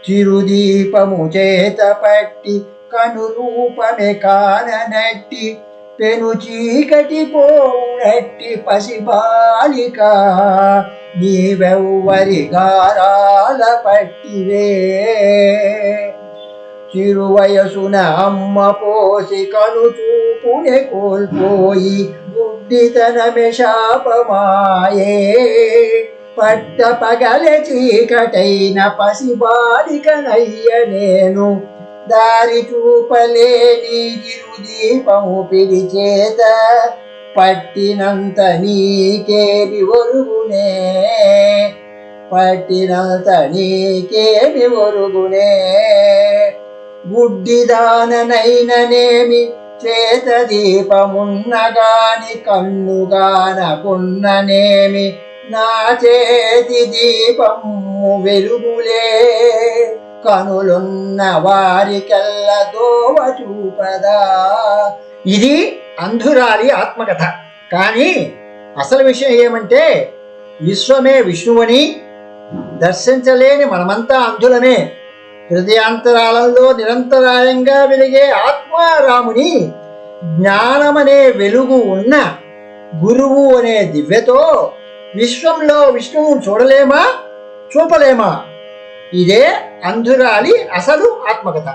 చిరుదీపము చేత పట్టి కనురూపమే కాననట్టి పెను చీకటి పోనట్టి పసిబాలిక నీవెవ్వరి గారాల పట్టివే. చిరువయసున అమ్మ పోసి కను చూపునే కోల్పోయి గుడ్డితనమే శాపమాయే. పట్ట పగలె చీకటైన పసిబాలికనయ్య నేను దారి చూపలేని చిరుదీపము పిలిచేత పట్టినంత నీకేమి ఒరుగునే. పట్టినంత నీకేమి ఒరుగునే. గుడ్డిదాననైననేమి చేత దీపమున్నగాని కన్నుగానకున్ననేమి నా చేతి దీపము వెలుగులే. కనులున్న వారికెల్ల దోవ చూపదా. ఇది అంధురాలి ఆత్మకథ. కానీ అసలు విషయం ఏమంటే విశ్వమే విష్ణువని దర్శించలేని మనమంతా అంధులమే. హృదయాంతరాలలో నిరంతరాయంగా వెలిగే ఆత్మారాముని జ్ఞానమనే వెలుగు ఉన్న గురువు అనే దివ్యతో విశ్వంలో విష్ణువు చూడలేమా, చూపలేమా? ఇదే అంధురాలి అసలు ఆత్మకథ.